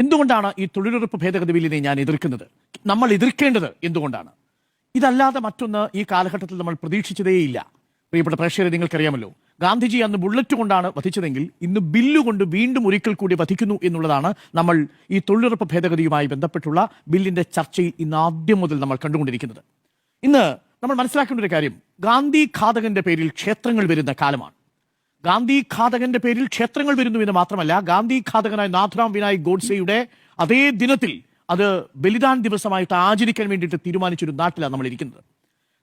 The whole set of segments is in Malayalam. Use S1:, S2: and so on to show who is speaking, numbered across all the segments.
S1: എന്തുകൊണ്ടാണ് ഈ തൊഴിലുറപ്പ് ഭേദഗതി ബില്ലിനെ ഞാൻ എതിർക്കുന്നത്? നമ്മൾ എതിർക്കേണ്ടത് എന്തുകൊണ്ടാണ്? ഇതല്ലാതെ മറ്റൊന്ന് ഈ കാലഘട്ടത്തിൽ നമ്മൾ പ്രതീക്ഷിച്ചതേയില്ല. പ്രിയപ്പെട്ട പ്രേക്ഷകരെ, നിങ്ങൾക്കറിയാമല്ലോ, ഗാന്ധിജി അന്ന് ബുള്ളറ്റ് കൊണ്ടാണ് വധിച്ചതെങ്കിൽ ഇന്ന് ബില്ലുകൊണ്ട് വീണ്ടും ഒരിക്കൽ കൂടി വധിക്കുന്നു എന്നുള്ളതാണ് നമ്മൾ ഈ തൊഴിലുറപ്പ് ഭേദഗതിയുമായി ബന്ധപ്പെട്ടുള്ള ബില്ലിന്റെ ചർച്ചയിൽ ഇന്ന് ആദ്യം മുതൽ നമ്മൾ കണ്ടുകൊണ്ടിരിക്കുന്നത്. ഇന്ന് നമ്മൾ മനസ്സിലാക്കേണ്ട ഒരു കാര്യം, ഗാന്ധി ഘാതകന്റെ പേരിൽ ക്ഷേത്രങ്ങൾ വരുന്ന കാലമാണ്. ഗാന്ധി ഘാതകന്റെ പേരിൽ ക്ഷേത്രങ്ങൾ വരുന്നു എന്ന് മാത്രമല്ല, ഗാന്ധി ഘാതകനായ നാഥുറാം വിനായക് ഗോഡ്സെയുടെ അതേ ദിനത്തിൽ അത് ബലിദാൻ ദിവസമായിട്ട് ആചരിക്കാൻ വേണ്ടിയിട്ട് തീരുമാനിച്ചൊരു നാട്ടിലാണ് നമ്മൾ ഇരിക്കുന്നത്.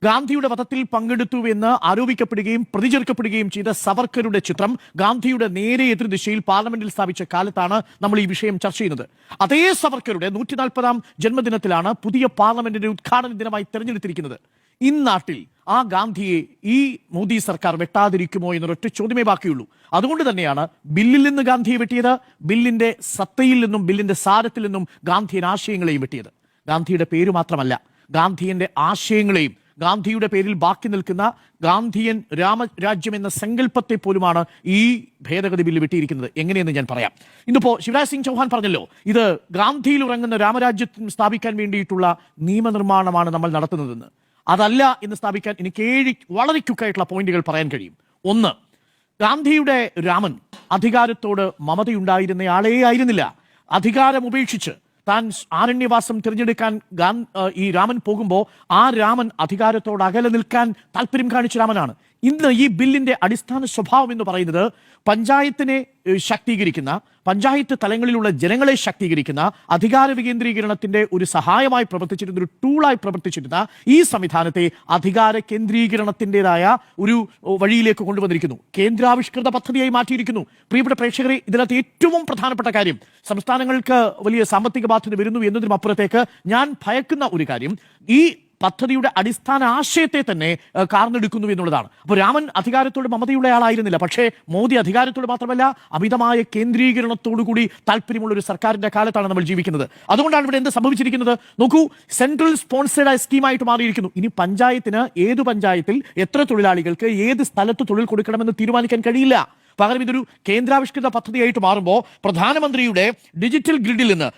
S1: ഗാന്ധിയുടെ വധത്തിൽ പങ്കെടുത്തു എന്ന് ആരോപിക്കപ്പെടുകയും പ്രതിചേർക്കപ്പെടുകയും ചെയ്ത സവർക്കറുടെ ചിത്രം ഗാന്ധിയുടെ നേരെ എതിർദിശയിൽ പാർലമെന്റിൽ സ്ഥാപിച്ച കാലത്താണ് നമ്മൾ ഈ വിഷയം ചർച്ച ചെയ്യുന്നത്. അതേ സവർക്കറുടെ 140-ാം ജന്മദിനത്തിലാണ് പുതിയ പാർലമെന്റിന്റെ ഉദ്ഘാടന ദിനമായി തെരഞ്ഞെടുത്തിരിക്കുന്നത്. ഇന്നാട്ടിൽ ആ ഗാന്ധിയെ ഈ മോദി സർക്കാർ വെട്ടാതിരിക്കുമോ എന്നൊരൊറ്റ ചോദ്യമേ ബാക്കിയുള്ളൂ. അതുകൊണ്ട് തന്നെയാണ് ബില്ലിൽ നിന്ന് ഗാന്ധിയെ വെട്ടിയത്, ബില്ലിന്റെ സത്തയിൽ നിന്നും ബില്ലിന്റെ സാരത്തിൽ നിന്നും ഗാന്ധിയൻ ആശയങ്ങളെയും വെട്ടിയത്. ഗാന്ധിയുടെ പേര് മാത്രമല്ല, ഗാന്ധിയന്റെ ആശയങ്ങളെയും ഗാന്ധിയുടെ പേരിൽ ബാക്കി നിൽക്കുന്ന ഗാന്ധിയൻ രാമരാജ്യം എന്ന സങ്കല്പത്തെ പോലുമാണ് ഈ ഭേദഗതി ബില്ല് വെട്ടിയിരിക്കുന്നത്. എങ്ങനെയെന്ന് ഞാൻ പറയാം. ഇന്നിപ്പോ ശിവരാജ് സിംഗ് ചൗഹാൻ പറഞ്ഞല്ലോ, ഇത് ഗാന്ധിയിൽ ഉറങ്ങുന്ന രാമരാജ്യം സ്ഥാപിക്കാൻ വേണ്ടിയിട്ടുള്ള നിയമനിർമ്മാണമാണ് നമ്മൾ നടത്തുന്നതെന്ന്. അതല്ല എന്ന് സ്ഥാപിക്കാൻ എനിക്ക് 7 വളരെ ക്വിക്കായിട്ടുള്ള പോയിന്റുകൾ പറയാൻ കഴിയും. ഒന്ന്, ഗാന്ധിയുടെ രാമൻ അധികാരത്തോട് മമതയുണ്ടായിരുന്ന ആളേ ആയിരുന്നില്ല. അധികാരം ഉപേക്ഷിച്ച് താൻ ആരണ്യവാസം തിരഞ്ഞെടുക്കാൻ ഈ രാമൻ പോകുമ്പോൾ ആ രാമൻ അധികാരത്തോട് അകലെ നിൽക്കാൻ താല്പര്യം കാണിച്ച രാമനാണ്. ഇന്ന് ഈ ബില്ലിന്റെ അടിസ്ഥാന സ്വഭാവം എന്ന് പറയുന്നത് പഞ്ചായത്തിനെ ശാക്തീകരിക്കുന്ന, പഞ്ചായത്ത് തലങ്ങളിലുള്ള ജനങ്ങളെ ശാക്തീകരിക്കുന്ന, അധികാര വികേന്ദ്രീകരണത്തിന്റെ ഒരു സഹായമായി പ്രവർത്തിച്ചിരുന്ന, ഒരു ടൂളായി പ്രവർത്തിച്ചിരുന്ന ഈ സംവിധാനത്തെ അധികാര കേന്ദ്രീകരണത്തിൻ്റെതായ ഒരു വഴിയിലേക്ക് കൊണ്ടുവന്നിരിക്കുന്നു. കേന്ദ്രാവിഷ്കൃത പദ്ധതിയായി മാറ്റിയിരിക്കുന്നു. പ്രിയപ്പെട്ട പ്രേക്ഷകരെ, ഇതിനകത്ത് ഏറ്റവും പ്രധാനപ്പെട്ട കാര്യം, സംസ്ഥാനങ്ങൾക്ക് വലിയ സാമ്പത്തിക ബാധ്യത വരുന്നു എന്നതിനും അപ്പുറത്തേക്ക് ഞാൻ ഭയക്കുന്ന ഒരു കാര്യം, ഈ പദ്ധതിയുടെ അടിസ്ഥാന ആശയത്തെ തന്നെ കാർന്നെടുക്കുന്നു എന്നുള്ളതാണ്. അപ്പോൾ രാമൻ അധികാരത്തോട് മമതയുള്ള ആളായിരുന്നില്ല. പക്ഷേ മോദി അധികാരത്തോട് മാത്രമല്ല, അമിതമായ കേന്ദ്രീകരണത്തോടുകൂടി താല്പര്യമുള്ള ഒരു സർക്കാരിന്റെ കാലത്താണ് നമ്മൾ ജീവിക്കുന്നത്. അതുകൊണ്ടാണ് ഇവിടെ എന്ത് സംഭവിച്ചിരിക്കുന്നത് നോക്കൂ, സെൻട്രൽ സ്പോൺസേഡ് സ്കീമായിട്ട് മാറിയിരിക്കുന്നു. ഇനി പഞ്ചായത്തിന് ഏതു പഞ്ചായത്തിൽ എത്ര തൊഴിലാളികൾക്ക് ഏത് സ്ഥലത്ത് തൊഴിൽ കൊടുക്കണമെന്ന് തീരുമാനിക്കാൻ കഴിയില്ല. പകരം ഇതൊരു കേന്ദ്രാവിഷ്കൃത പദ്ധതിയായിട്ട് മാറുമ്പോൾ പ്രധാനമന്ത്രിയുടെ ഡിജിറ്റൽ ഗ്രിഡിൽ നിന്ന്,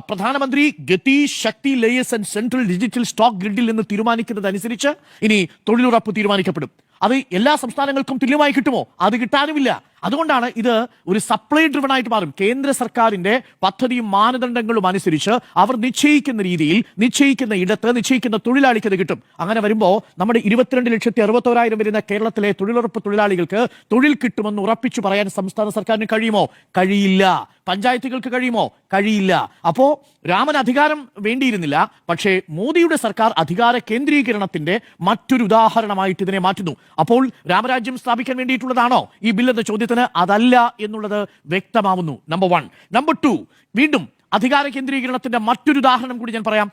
S1: പ്രധാനമന്ത്രി Gati Shakti layers and central digital stock ഗ്രിഡിൽ നിന്ന് തീരുമാനിക്കുന്നതനുസരിച്ച് ഇനി തൊഴിലുറപ്പ് തീരുമാനിക്കപ്പെടും. അത് എല്ലാ സംസ്ഥാനങ്ങൾക്കും തുല്യമായി കിട്ടുമോ? അത് കിട്ടാനുമില്ല. അതുകൊണ്ടാണ് ഇത് ഒരു സപ്ലൈ ഡ്രിവൺ ആയിട്ട് മാറും. കേന്ദ്ര സർക്കാരിന്റെ പദ്ധതിയും മാനദണ്ഡങ്ങളും അനുസരിച്ച് അവർ നിശ്ചയിക്കുന്ന രീതിയിൽ, നിശ്ചയിക്കുന്ന ഇടത്ത്, നിശ്ചയിക്കുന്ന തൊഴിലാളിക്ക് അത് കിട്ടും. അങ്ങനെ വരുമ്പോൾ നമ്മുടെ 22,61,000 വരുന്ന കേരളത്തിലെ തൊഴിലുറപ്പ് തൊഴിലാളികൾക്ക് തൊഴിൽ കിട്ടുമെന്ന് ഉറപ്പിച്ചു പറയാൻ സംസ്ഥാന സർക്കാരിന് കഴിയുമോ? കഴിയില്ല. പഞ്ചായത്തുകൾക്ക് കഴിയുമോ? കഴിയില്ല. അപ്പോ രാമൻ അധികാരം വേണ്ടിയിരുന്നില്ല, പക്ഷേ മോദിയുടെ സർക്കാർ അധികാര കേന്ദ്രീകരണത്തിന്റെ മറ്റൊരു ഉദാഹരണമായിട്ട് ഇതിനെ മാറ്റുന്നു. അപ്പോൾ രാമരാജ്യം സ്ഥാപിക്കാൻ വേണ്ടിയിട്ടുള്ളതാണോ ഈ ബിൽ എന്ന ചോദ്യത്തിന് അതല്ല എന്നുള്ളത് വ്യക്തമാവുന്നു. നമ്പർ 1. നമ്പർ 2, വീണ്ടും അധികാര കേന്ദ്രീകരണത്തിന്റെ മറ്റൊരു ഉദാഹരണം കൂടി ഞാൻ പറയാം.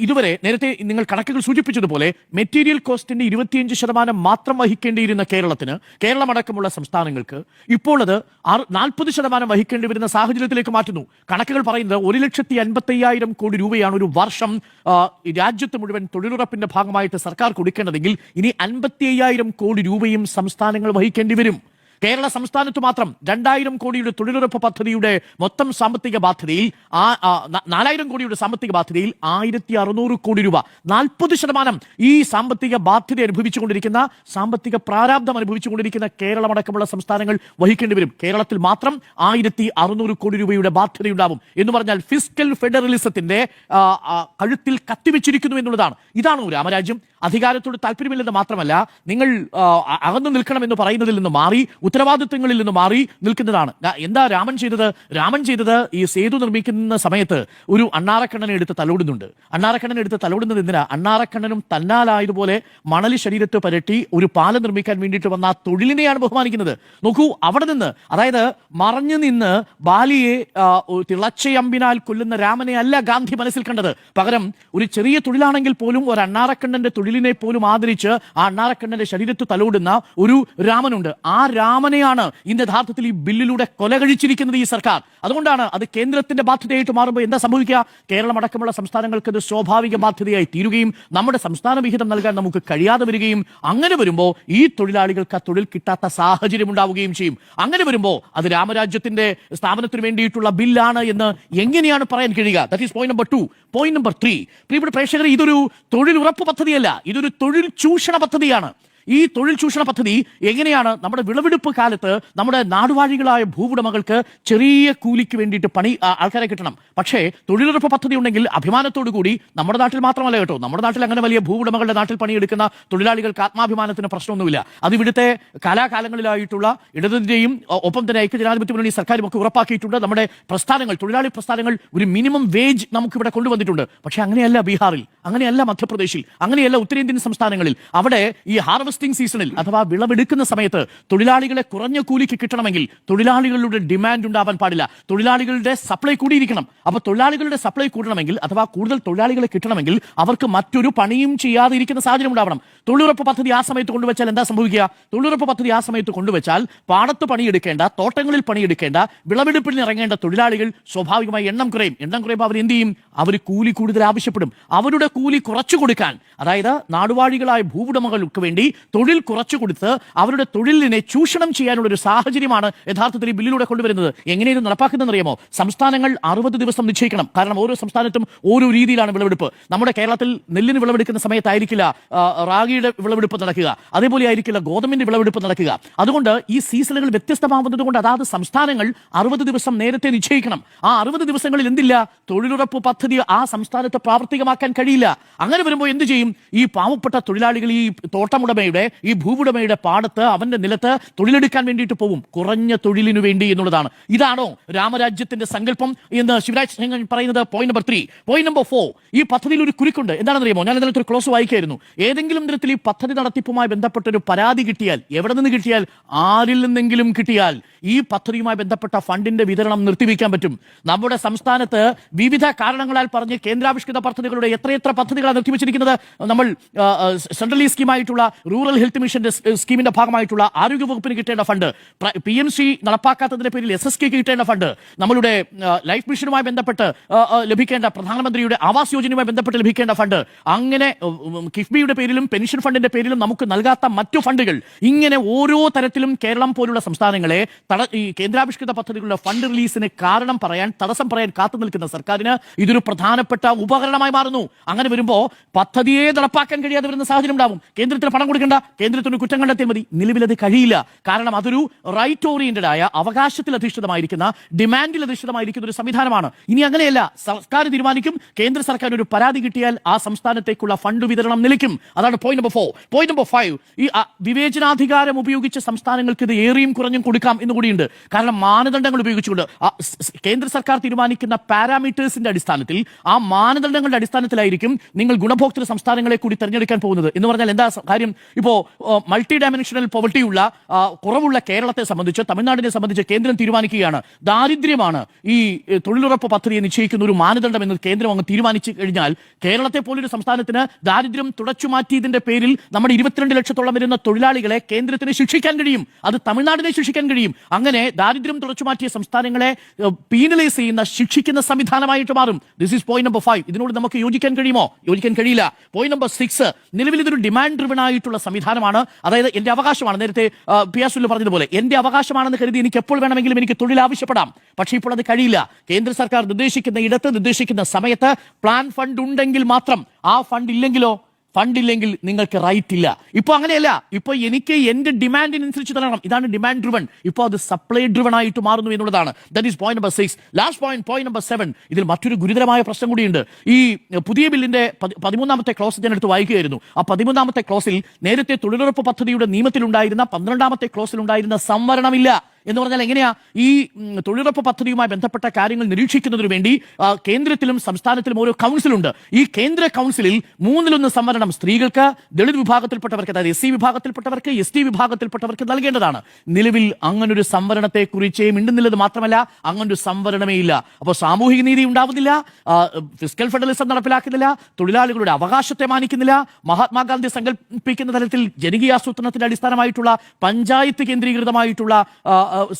S1: ഇതുവരെ നേരത്തെ നിങ്ങൾ കണക്കുകൾ സൂചിപ്പിച്ചതുപോലെ മെറ്റീരിയൽ കോസ്റ്റിന്റെ 25% മാത്രം വഹിക്കേണ്ടിയിരുന്ന കേരളത്തിന്, കേരളമടക്കമുള്ള സംസ്ഥാനങ്ങൾക്ക് ഇപ്പോൾ അത് 40% വഹിക്കേണ്ടി വരുന്ന സാഹചര്യത്തിലേക്ക് മാറ്റുന്നു. കണക്കുകൾ പറയുന്നത് 1,50,000 കോടി രൂപയാണ് ഒരു വർഷം രാജ്യത്ത് മുഴുവൻ തൊഴിലുറപ്പിന്റെ ഭാഗമായിട്ട് സർക്കാർ കൊടുക്കേണ്ടതെങ്കിൽ ഇനി 55,000 കോടി രൂപയും സംസ്ഥാനങ്ങൾ വഹിക്കേണ്ടി വരും. കേരള സംസ്ഥാനത്ത് മാത്രം 2,000 കോടിയുടെ തൊഴിലുറപ്പ് പദ്ധതിയുടെ മൊത്തം സാമ്പത്തിക ബാധ്യതയിൽ 4,000 കോടിയുടെ സാമ്പത്തിക ബാധ്യതയിൽ 1,600 കോടി രൂപ, 40% ഈ സാമ്പത്തിക ബാധ്യത അനുഭവിച്ചുകൊണ്ടിരിക്കുന്ന, സാമ്പത്തിക പ്രാരാബ്ധം അനുഭവിച്ചുകൊണ്ടിരിക്കുന്ന കേരളമടക്കമുള്ള സംസ്ഥാനങ്ങൾ വഹിക്കേണ്ടി വരും. കേരളത്തിൽ മാത്രം 1,600 കോടി രൂപയുടെ ബാധ്യതയുണ്ടാവും എന്ന് പറഞ്ഞാൽ ഫിസ്ക്കൽ ഫെഡറലിസത്തിന്റെ കഴുത്തിൽ കത്തിവെച്ചിരിക്കുന്നു എന്നുള്ളതാണ്. ഇതാണോ രാമരാജ്യം? അധികാരത്തോട് താല്പര്യമില്ലെന്ന് മാത്രമല്ല, നിങ്ങൾ അകന്നു നിൽക്കണമെന്ന് പറയുന്നതിൽ നിന്ന് മാറി, ഉത്തരവാദിത്വങ്ങളിൽ നിന്ന് മാറി നിൽക്കുന്നതാണ്. എന്താ രാമൻ ചെയ്തത്? രാമൻ ചെയ്തത് ഈ സേതു നിർമ്മിക്കുന്ന സമയത്ത് ഒരു അണ്ണാറക്കണ്ണനെ എടുത്ത് തലോടുന്നുണ്ട്. അണ്ണാറക്കണ്ണനെ എടുത്ത് തലോടുന്നത് എന്തിനാ? അണ്ണാറക്കണ്ണനും തന്നാലായതുപോലെ മണൽ ശരീരത്ത് പരട്ടി ഒരു പാലം നിർമ്മിക്കാൻ വേണ്ടിയിട്ട് വന്ന ആ തൊഴിലിനെയാണ് ബഹുമാനിക്കുന്നത്. നോക്കൂ, അവിടെ നിന്ന്, അതായത് മറഞ്ഞു നിന്ന് ബാലിയെ തിളച്ചയമ്പിനാൽ കൊല്ലുന്ന രാമനെ അല്ല ഗാന്ധി മനസ്സിൽ കണ്ടത്. പകരം ഒരു ചെറിയ തൊഴിലാണെങ്കിൽ പോലും ഒരു അണ്ണാറക്കണ്ണന്റെ തൊഴിൽ തൊഴിലിനെ പോലും ആദരിച്ച് ആ അണ്ണാറക്കണ്ണന്റെ ശരീരത്ത് തലോടുന്ന ഒരു രാമനുണ്ട്. ആ രാമനെയാണ് ഇന്ന് യഥാർത്ഥത്തിൽ ഈ ബില്ലിലൂടെ കൊല കഴിച്ചിരിക്കുന്നത് ഈ സർക്കാർ. അതുകൊണ്ടാണ് അത് കേന്ദ്രത്തിന്റെ ബാധ്യതയായിട്ട് മാറുമ്പോൾ എന്താ സംഭവിക്കുക? കേരളം അടക്കമുള്ള സംസ്ഥാനങ്ങൾക്ക് ഇത് സ്വാഭാവിക ബാധ്യതയായി തീരുകയും നമ്മുടെ സംസ്ഥാന വിഹിതം നൽകാൻ നമുക്ക് കഴിയാതെ വരികയും അങ്ങനെ വരുമ്പോൾ ഈ തൊഴിലാളികൾക്ക് ആ തൊഴിൽ കിട്ടാത്ത സാഹചര്യം ഉണ്ടാവുകയും ചെയ്യും. അങ്ങനെ വരുമ്പോൾ അത് രാമരാജ്യത്തിന്റെ സ്ഥാപനത്തിന് വേണ്ടിയിട്ടുള്ള ബില്ലാണ് എന്ന് എങ്ങനെയാണ് പറയാൻ കഴിയുക? That is point number 2. Point number 3, പ്രിയപ്പെട്ട പ്രേക്ഷകർ, ഇതൊരു തൊഴിൽ ഉറപ്പ് പദ്ധതിയല്ല, ഇതൊരു തൊഴിൽ ചൂഷണ പദ്ധതിയാണ്. ഈ തൊഴിൽ ചൂഷണ പദ്ധതി എങ്ങനെയാണ് നമ്മുടെ വിളവെടുപ്പ് കാലത്ത് നമ്മുടെ നാടുവാഴികളായ ഭൂവുടമകൾക്ക് ചെറിയ കൂലിക്ക് വേണ്ടിയിട്ട് ആൾക്കാരെ കിട്ടണം. പക്ഷേ തൊഴിലുറപ്പ് പദ്ധതി ഉണ്ടെങ്കിൽ അഭിമാനത്തോടു കൂടി, നമ്മുടെ നാട്ടിൽ മാത്രമല്ല കേട്ടോ, നമ്മുടെ നാട്ടിൽ അങ്ങനെ വലിയ ഭൂവുടമകളുടെ നാട്ടിൽ പണിയെടുക്കുന്ന തൊഴിലാളികൾക്ക് ആത്മാഭിമാനത്തിന് പ്രശ്നമൊന്നുമില്ല. അത് ഇവിടുത്തെ കാലാകാലങ്ങളിലായിട്ടുള്ള ഇടതിന്റെയും ഒപ്പം തന്നെ ഐക്യജനാധിപത്യ മുന്നണി സർക്കാരും ഒക്കെ ഉറപ്പാക്കിയിട്ടുണ്ട്. നമ്മുടെ പ്രസ്ഥാനങ്ങൾ, തൊഴിലാളി പ്രസ്ഥാനങ്ങൾ ഒരു മിനിമം വേജ് നമുക്കിവിടെ കൊണ്ടുവന്നിട്ടുണ്ട്. പക്ഷെ അങ്ങനെയല്ല ബീഹാറിൽ, അങ്ങനെയല്ല മധ്യപ്രദേശിൽ, അങ്ങനെയല്ല ഉത്തരേന്ത്യൻ സംസ്ഥാനങ്ങളിൽ. അവിടെ ഈ ഹാർവസ്റ്റ് സീസണിൽ അഥവാ വിളവെടുക്കുന്ന സമയത്ത് തൊഴിലാളികളെ കുറഞ്ഞ കൂലിക്ക് കിട്ടണമെങ്കിൽ തൊഴിലാളികളുടെ ഡിമാൻഡ് ഉണ്ടാവാൻ പാടില്ല, തൊഴിലാളികളുടെ സപ്ലൈ കൂടിയിരിക്കണം. അപ്പൊ തൊഴിലാളികളുടെ സപ്ലൈ കൂടണമെങ്കിൽ അഥവാ കൂടുതൽ തൊഴിലാളികളെ കിട്ടണമെങ്കിൽ അവർക്ക് മറ്റൊരു പണിയും ചെയ്യാതെ ഇരിക്കുന്ന സാഹചര്യം ഉണ്ടാവണം. തൊഴിലുറപ്പ് പദ്ധതി ആ സമയത്ത് കൊണ്ടുവച്ചാൽ എന്താ സംഭവിക്കുക? തൊഴിലുറപ്പ് പദ്ധതി ആ സമയത്ത് കൊണ്ടുവച്ചാൽ പാടത്ത് പണിയെടുക്കേണ്ട, തോട്ടങ്ങളിൽ പണിയെടുക്കേണ്ട, വിളവെടുപ്പിന് ഇറങ്ങേണ്ട തൊഴിലാളികൾ സ്വാഭാവികമായി എണ്ണം കുറയും. എണ്ണം കുറയുമ്പോൾ അവർ എന്ത് ചെയ്യും? അവർ കൂലി കൂടുതൽ ആവശ്യപ്പെടും. അവരുടെ കൂലി കുറച്ചു കൊടുക്കാൻ, അതായത് നാടുവാഴികളായ ഭൂവുടമകൾക്ക് വേണ്ടി തൊഴിൽ കുറച്ചു കൊടുത്ത് അവരുടെ തൊഴിലിനെ ചൂഷണം ചെയ്യാനുള്ള ഒരു സാഹചര്യമാണ് യഥാർത്ഥത്തിൽ ഈ ബില്ലിലൂടെ കൊണ്ടുവരുന്നത്. എങ്ങനെ ഇത് നടപ്പാക്കുന്നതെന്ന് അറിയാമോ? സംസ്ഥാനങ്ങൾ 60 ദിവസം നിശ്ചയിക്കണം. കാരണം ഓരോ സംസ്ഥാനത്തും ഓരോ രീതിയിലാണ് വിളവെടുപ്പ്. നമ്മുടെ കേരളത്തിൽ നെല്ലിന് വിളവെടുക്കുന്ന സമയത്തായിരിക്കില്ല റാഗിയുടെ വിളവെടുപ്പ് നടക്കുക, അതേപോലെ ആയിരിക്കില്ല ഗോതമ്പിന്റെ വിളവെടുപ്പ് നടക്കുക. അതുകൊണ്ട് ഈ സീസണുകൾ വ്യത്യസ്തമാവുന്നത് കൊണ്ട് അതാത് സംസ്ഥാനങ്ങൾ 60 ദിവസം നേരത്തെ നിശ്ചയിക്കണം. ആ 60 ദിവസങ്ങളിൽ എന്തില്ല? തൊഴിലുറപ്പ് പദ്ധതി ആ സംസ്ഥാനത്ത് പ്രാവർത്തികമാക്കാൻ കഴിയില്ല. അങ്ങനെ വരുമ്പോൾ എന്ത് ചെയ്യും? ഈ പാവപ്പെട്ട തൊഴിലാളികൾ ഈ തോട്ടമുടമയുടെ, ഈ ഭൂവുടമയുടെ പാടത്ത്, അവന്റെ നിലത്ത് തൊഴിലെടുക്കാൻ വേണ്ടിയിട്ട് പോകും, കുറഞ്ഞ തൊഴിലിനു വേണ്ടി എന്നുള്ളതാണ്. ഇതാണോ രാമരാജ്യത്തിന്റെ സങ്കല്പം എന്ന് ശിവരാജ് സിംഗ് പറയുന്നത്? Point number 3. പോയിന്റ് നമ്പർ 4, ഈ പദ്ധതിയിൽ ഒരു കുരുക്കുണ്ട്. എന്താണെന്ന് അറിയാമോ? ഞാൻ ഇതിനകത്ത് ഒരു ക്ലോസ് വായിക്കായിരുന്നു. ഏതെങ്കിലും തരത്തിൽ ഈ പദ്ധതി നടത്തിപ്പുമായി ബന്ധപ്പെട്ട ഒരു പരാതി കിട്ടിയാൽ, എവിടെ നിന്ന് കിട്ടിയാൽ, ആരിൽ നിന്നെങ്കിലും കിട്ടിയാൽ, ഈ പദ്ധതിയുമായി ബന്ധപ്പെട്ട ഫണ്ടിന്റെ വിതരണം നിർത്തിവെക്കാൻ പറ്റും. നമ്മുടെ സംസ്ഥാനത്ത് വിവിധ കാരണങ്ങളാൽ പറഞ്ഞ് കേന്ദ്രാവിഷ്കൃത പദ്ധതികളുടെ എത്രയെത്ര പദ്ധതികളാണ് നിർത്തിവെച്ചിരിക്കുന്നത്. നമ്മൾ സെൻട്രലി സ്കീമായിട്ടുള്ള റൂറൽ ഹെൽത്ത് മിഷന്റെ സ്കീമിന്റെ ഭാഗമായിട്ടുള്ള ആരോഗ്യ വകുപ്പിന് കിട്ടേണ്ട ഫണ്ട്, PMC നടപ്പാക്കാത്തതിന്റെ പേരിൽ SSK കിട്ടേണ്ട ഫണ്ട്, നമ്മളുടെ ലൈഫ് മിഷനുമായി ബന്ധപ്പെട്ട് ലഭിക്കേണ്ട, പ്രധാനമന്ത്രിയുടെ ആവാസ് യോജനയുമായി ബന്ധപ്പെട്ട് ലഭിക്കേണ്ട ഫണ്ട്, അങ്ങനെ കിഫ്ബിയുടെ പേരിലും പെൻഷൻ ഫണ്ടിന്റെ പേരിലും നമുക്ക് നൽകാത്ത മറ്റു ഫണ്ടുകൾ, ഇങ്ങനെ ഓരോ തരത്തിലും കേരളം പോലുള്ള സംസ്ഥാനങ്ങളെ ഈ കേന്ദ്രാവിഷ്കൃത പദ്ധതികളുടെ ഫണ്ട് റിലീസിന് കാരണം പറയാൻ, തടസ്സം പറയാൻ കാത്തു നിൽക്കുന്ന സർക്കാരിന് ഇതൊരു പ്രധാനപ്പെട്ട ഉപകരണമായി മാറുന്നു. അങ്ങനെ വരുമ്പോൾ പദ്ധതിയെ നടപ്പാക്കാൻ കഴിയാതെ വരുന്ന സാഹചര്യം ഉണ്ടാവും. കേന്ദ്രത്തിന് പണം കൊടുക്കേണ്ട, കേന്ദ്രത്തിന് കുറ്റം കണ്ടെത്തിയാൽ മതി. നിലവിലത് കഴിയില്ല. കാരണം അതൊരു റൈറ്റ് ഓറിയന്റഡ് ആയ, അവകാശത്തിൽ അധിഷ്ഠിതമായിരിക്കുന്ന, ഡിമാൻഡിൽ അധിഷ്ഠിതമായിരിക്കുന്ന ഒരു സംവിധാനമാണ്. ഇനി അങ്ങനെയല്ല, സർക്കാർ തീരുമാനിക്കും. കേന്ദ്ര സർക്കാർ ഒരു പരാതി കിട്ടിയാൽ ആ സംസ്ഥാനത്തേക്കുള്ള ഫണ്ട് വിതരണം നിലയ്ക്കും. അതാണ് പോയിന്റ് നമ്പർ 4. പോയിന്റ് നമ്പർ 5, ഈ വിവേചനാധികാരം ഉപയോഗിച്ച് സംസ്ഥാനങ്ങൾക്ക് ഇത് ഏറിയും കുറഞ്ഞും കൊടുക്കാം എന്ന് കൂടിയുണ്ട്. കാരണം മാനദണ്ഡങ്ങൾ ഉപയോഗിച്ചുകൊണ്ട് കേന്ദ്ര സർക്കാർ തീരുമാനിക്കുന്ന പാരാമീറ്റേഴ്സിന്റെ അടിസ്ഥാനത്തിൽ, ആ മാനദണ്ഡങ്ങളുടെ അടിസ്ഥാനത്തിലായിരിക്കും നിങ്ങൾ ഗുണഭോക്തൃ സംസ്ഥാനങ്ങളെ കൂടി തെരഞ്ഞെടുക്കാൻ പോകുന്നത്. എന്ന് പറഞ്ഞാൽ എന്താ കാര്യം? ഇപ്പോ മൾട്ടി ഡയമെൻഷണൽ പോവർട്ടിയുള്ള കുറവുള്ള കേരളത്തെ സംബന്ധിച്ച്, തമിഴ്നാടിനെ സംബന്ധിച്ച് കേന്ദ്രം തീരുമാനിക്കുകയാണ്, ദാരിദ്ര്യമാണ് ഈ തൊഴിലുറപ്പ് പദ്ധതിയെ നിശ്ചയിക്കുന്ന ഒരു മാനദണ്ഡം എന്ന് കേന്ദ്രം അങ്ങ് തീരുമാനിച്ചു കഴിഞ്ഞാൽ, കേരളത്തെ പോലൊരു സംസ്ഥാനത്തിന് ദാരിദ്ര്യം തുടച്ചുമാറ്റിയതിന്റെ പേരിൽ നമ്മുടെ 22 ലക്ഷത്തോളം വരുന്ന തൊഴിലാളികളെ കേന്ദ്രത്തിന് ശിക്ഷിക്കാൻ കഴിയും. അത് തമിഴ്നാടിനെ ശിക്ഷിക്കാൻ കഴിയും. അങ്ങനെ ദാരിദ്ര്യം തുടച്ചുമാറ്റിയ സംസ്ഥാനങ്ങളെ പീനലൈസ് ചെയ്യുന്ന, ശിക്ഷിക്കുന്ന സംവിധാനമായിട്ട് മാറും. This is point number 5. ഇതിനോട് നമുക്ക് യോജിക്കാൻ കഴിയുമോ? യോജിക്കാൻ കഴിയില്ല. പോയിന്റ് നമ്പർ 6, നിലവിൽ ഇതൊരു ഡിമാൻഡ് ഡ്രിവൺ ആയിട്ടുള്ള സംവിധാനമാണ്. അതായത് എന്റെ അവകാശമാണ്, നേരത്തെ പിയാസുൽ പറഞ്ഞതുപോലെ എന്റെ അവകാശമാണെന്ന് കരുതി എനിക്ക് എപ്പോൾ വേണമെങ്കിലും എനിക്ക് തൊഴിൽ ആവശ്യപ്പെടാം. പക്ഷേ ഇപ്പോൾ അത് കഴിയില്ല. കേന്ദ്ര സർക്കാർ നിർദ്ദേശിക്കുന്ന ഇടത്ത്, നിർദ്ദേശിക്കുന്ന സമയത്ത് പ്ലാൻ ഫണ്ട് ഉണ്ടെങ്കിൽ മാത്രം. ആ ഫണ്ട് ഇല്ലെങ്കിലോ? ഫണ്ടില്ലെങ്കിൽ നിങ്ങൾക്ക് റൈറ്റ് ഇല്ല. ഇപ്പൊ അങ്ങനെയല്ല. ഇപ്പൊ എനിക്ക് എന്റെ ഡിമാൻഡിനനുസരിച്ച് തരണം. ഇതാണ് ഡിമാൻഡ് ഡ്രിവൺ. ഇപ്പോൾ അത് സപ്ലൈ ഡ്രിവൺ ആയിട്ട് മാറുന്നു എന്നുള്ളതാണ്. That is point number 6. Last point number 7. ഇതിൽ മറ്റൊരു ഗുരുതരമായ പ്രശ്നം കൂടിയുണ്ട്. ഈ പുതിയ ബില്ലിന്റെ 13ാമത്തെ ക്ലോസ് ഞാൻ എടുത്ത് വായിക്കുകയായിരുന്നു. ആ 13ാമത്തെ ക്ലോസിൽ നേരത്തെ തൊഴിലുറപ്പ് പദ്ധതിയുടെ നിയമത്തിലുണ്ടായിരുന്ന 12ാമത്തെ ക്ലോസിൽ ഉണ്ടായിരുന്ന സംവരണമില്ല. എന്ന് പറഞ്ഞാൽ എങ്ങനെയാ ഈ തൊഴിലുറപ്പ് പദ്ധതിയുമായി ബന്ധപ്പെട്ട കാര്യങ്ങൾ നിരീക്ഷിക്കുന്നതിന് വേണ്ടി കേന്ദ്രത്തിലും സംസ്ഥാനത്തിലും ഓരോ കൗൺസിലുണ്ട്. ഈ കേന്ദ്ര കൗൺസിലിൽ 1/3 സംവരണം സ്ത്രീകൾക്ക്, ദളിത് വിഭാഗത്തിൽപ്പെട്ടവർക്ക്, അതായത് SC വിഭാഗത്തിൽപ്പെട്ടവർക്ക്, ST വിഭാഗത്തിൽപ്പെട്ടവർക്ക് നൽകേണ്ടതാണ്. നിലവിൽ അങ്ങനൊരു സംവരണത്തെ കുറിച്ച് മിണ്ടുന്നില്ലത് മാത്രമല്ല, അങ്ങനൊരു സംവരണമേ ഇല്ല. അപ്പോൾ സാമൂഹിക നീതി ഉണ്ടാവുന്നില്ല, ഫിസ്ക്കൽ ഫെഡറലിസം നടപ്പിലാക്കുന്നില്ല, തൊഴിലാളികളുടെ അവകാശത്തെ മാനിക്കുന്നില്ല, മഹാത്മാഗാന്ധി സങ്കല്പിക്കുന്ന തലത്തിൽ ജനകീയാസൂത്രണത്തിന്റെ അടിസ്ഥാനമായിട്ടുള്ള പഞ്ചായത്ത് കേന്ദ്രീകൃതമായിട്ടുള്ള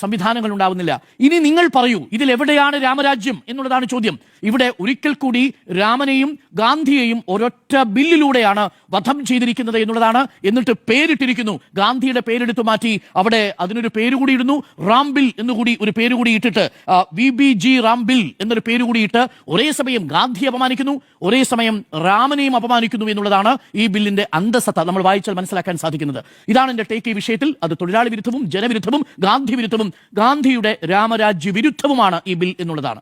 S1: സംവിധാനങ്ങൾ ഉണ്ടാവുന്നില്ല. ഇനി നിങ്ങൾ പറയൂ, ഇതിലെവിടെയാണ് രാമരാജ്യം എന്നുള്ളതാണ് ചോദ്യം. ഇവിടെ ഒരിക്കൽ കൂടി രാമനെയും ഗാന്ധിയെയും ഒരൊറ്റ ബില്ലിലൂടെയാണ് വധം ചെയ്തിരിക്കുന്നത് എന്നുള്ളതാണ്. എന്നിട്ട് പേരിട്ടിരിക്കുന്നു, ഗാന്ധിയുടെ പേരെടുത്തു മാറ്റി അവിടെ അതിനൊരു പേരുകൂടി ഇടുന്നു, റാം ബിൽ എന്നുകൂടി ഒരു പേരുകൂടി ഇട്ടിട്ട് VBG റാം ബിൽ എന്നൊരു പേരുകൂടി ഇട്ട് ഒരേ സമയം ഗാന്ധിയെ അപമാനിക്കുന്നു, ഒരേ സമയം രാമനെയും അപമാനിക്കുന്നു എന്നുള്ളതാണ് ഈ ബില്ലിന്റെ അന്തസത്ത നമ്മൾ വായിച്ചാൽ മനസ്സിലാക്കാൻ സാധിക്കുന്നത്. ഇതാണ് എന്റെ ടേക്ക് ഈ വിഷയത്തിൽ. അത് തൊഴിലാളി വിരുദ്ധവും ജനവിരുദ്ധവും ഗാന്ധി വിരുദ്ധവും ഗാന്ധിയുടെ രാമരാജ്യ വിരുദ്ധവുമാണ് ഈ ബിൽ എന്നുള്ളതാണ്.